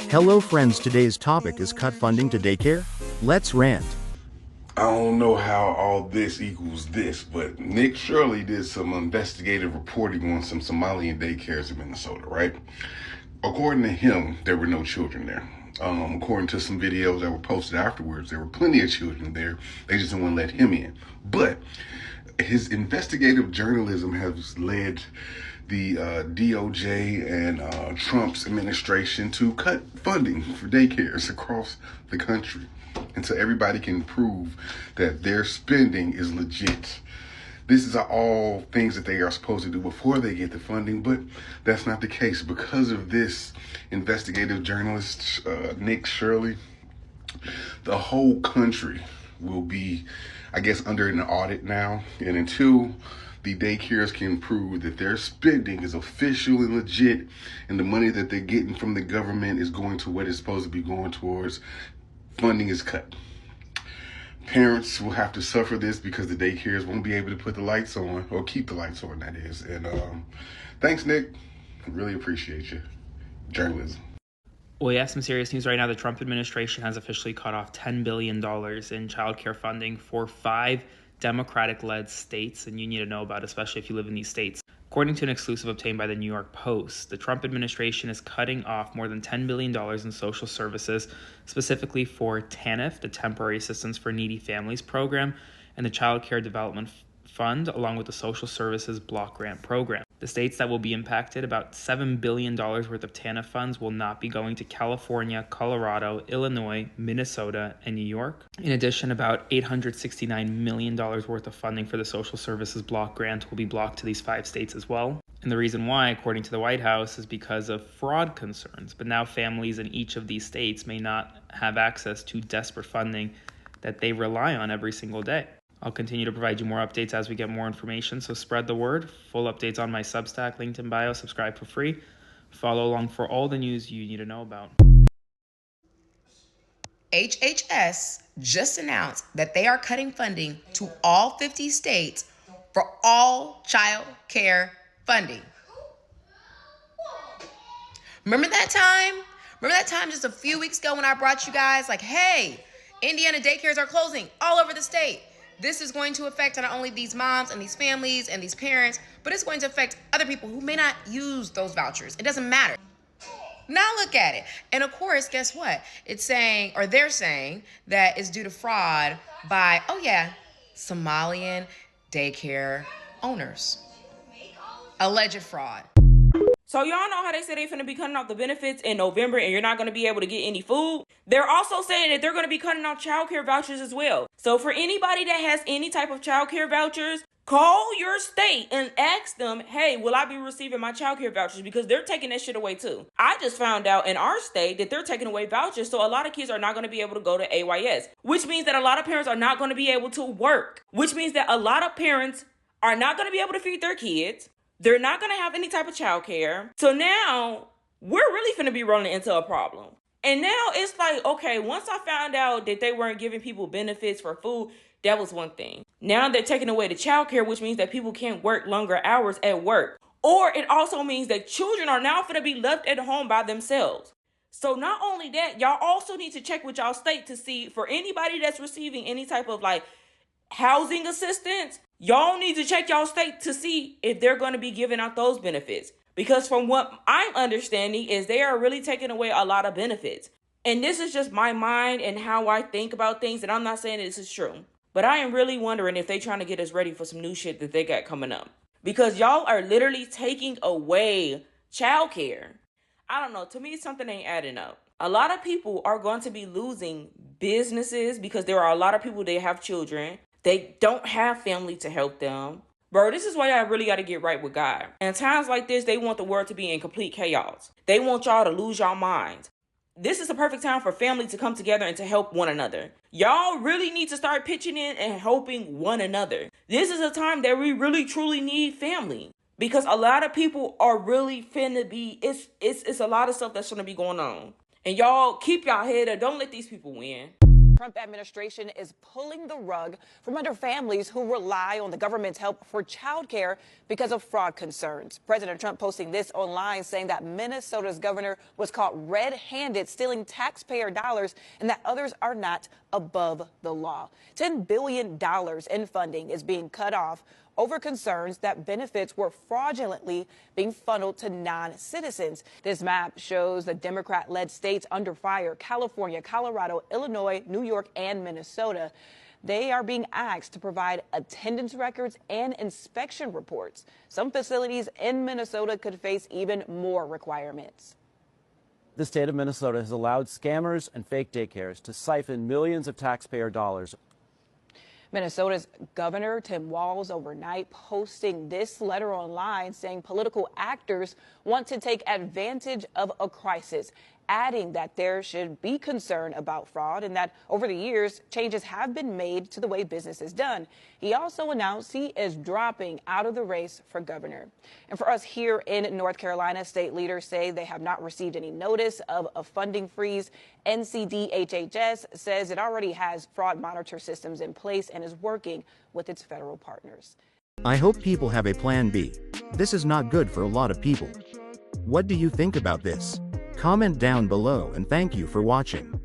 Hello friends, today's topic is cut funding to daycare. Let's rant. I don't know how all this equals this, but Nick Shirley did some investigative reporting on some Somalian daycares in Minnesota, right? According to him, there were no children there. According to some videos that were posted afterwards, there were plenty of children there. They just didn't want to let him in. But his investigative journalism has led the DOJ and Trump's administration to cut funding for daycares across the country until everybody can prove that their spending is legit. This is all things that they are supposed to do before they get the funding, but that's not the case. Because of this investigative journalist, Nick Shirley, the whole country will be, I guess, under an audit now. And until the daycares can prove that their spending is official and legit, and the money that they're getting from the government is going to what it's supposed to be going towards, funding is cut. Parents will have to suffer this because the daycares won't be able to put the lights on, or keep the lights on, that is. And thanks, Nick. I really appreciate you. Journalism. Well, yeah, some serious news right now. The Trump administration has officially cut off $10 billion in child care funding for 5 Democratic-led states, and you need to know about it, especially if you live in these states. According to an exclusive obtained by the New York Post, the Trump administration is cutting off more than $10 billion in social services, specifically for TANF, the Temporary Assistance for Needy Families program, and the Child Care Development Fund, along with the Social Services Block Grant program. The states that will be impacted, about $7 billion worth of TANF funds will not be going to California, Colorado, Illinois, Minnesota, and New York. In addition, about $869 million worth of funding for the Social Services Block Grant will be blocked to these 5 states as well. And the reason why, according to the White House, is because of fraud concerns. But now families in each of these states may not have access to desperate funding that they rely on every single day. I'll continue to provide you more updates as we get more information, so spread the word. Full updates on my Substack, linked in bio. Subscribe for free. Follow along for all the news you need to know about. HHS just announced that they are cutting funding to all 50 states for all child care funding. Remember that time? Remember that time just a few weeks ago when I brought you guys like, hey, Indiana daycares are closing all over the state. This is going to affect not only these moms and these families and these parents, but it's going to affect other people who may not use those vouchers. It doesn't matter. Now look at it. And of course, guess what? It's saying, or they're saying, that it's due to fraud by, Somalian daycare owners. Alleged fraud. So y'all know how they say they're finna be cutting off the benefits in November and you're not gonna be able to get any food? They're also saying that they're gonna be cutting off childcare vouchers as well. So for anybody that has any type of childcare vouchers, call your state and ask them, hey, will I be receiving my childcare vouchers? Because they're taking that shit away too. I just found out in our state that they're taking away vouchers, so a lot of kids are not gonna be able to go to AYS, which means that a lot of parents are not gonna be able to work, which means that a lot of parents are not gonna be able to feed their kids. They're not going to have any type of child care. So now we're really going to be running into a problem. And now it's like, okay, once I found out that they weren't giving people benefits for food, that was one thing. Now they're taking away the child care, which means that people can't work longer hours at work. Or it also means that children are now going to be left at home by themselves. So not only that, y'all also need to check with y'all state to see for anybody that's receiving any type of like housing assistance, y'all need to check y'all state to see if they're going to be giving out those benefits. Because from what I'm understanding is they are really taking away a lot of benefits. And this is just my mind and how I think about things. And I'm not saying this is true. But I am really wondering if they're trying to get us ready for some new shit that they got coming up. Because y'all are literally taking away childcare. I don't know. To me, something ain't adding up. A lot of people are going to be losing businesses because there are a lot of people that have children. They don't have family to help them. Bro, this is why y'all really got to get right with God. And times like this, they want the world to be in complete chaos. They want y'all to lose y'all minds. This is the perfect time for family to come together and to help one another. Y'all really need to start pitching in and helping one another. This is a time that we really truly need family. Because a lot of people are really finna be, it's a lot of stuff that's gonna be going on. And y'all keep y'all head up. Don't let these people win. Trump administration is pulling the rug from under families who rely on the government's help for childcare because of fraud concerns. President Trump posting this online saying that Minnesota's governor was caught red-handed stealing taxpayer dollars and that others are not above the law. $10 billion in funding is being cut off over concerns that benefits were fraudulently being funneled to non-citizens. This map shows the Democrat-led states under fire: California, Colorado, Illinois, New York, and Minnesota. They are being asked to provide attendance records and inspection reports. Some facilities in Minnesota could face even more requirements. The state of Minnesota has allowed scammers and fake daycares to siphon millions of taxpayer dollars. Minnesota's Governor Tim Walz overnight posting this letter online saying political actors want to take advantage of a crisis, adding that there should be concern about fraud and that over the years, changes have been made to the way business is done. He also announced he is dropping out of the race for governor. And for us here in North Carolina, state leaders say they have not received any notice of a funding freeze. NCDHHS says it already has fraud monitor systems in place and is working with its federal partners. I hope people have a plan B. This is not good for a lot of people. What do you think about this? Comment down below and thank you for watching.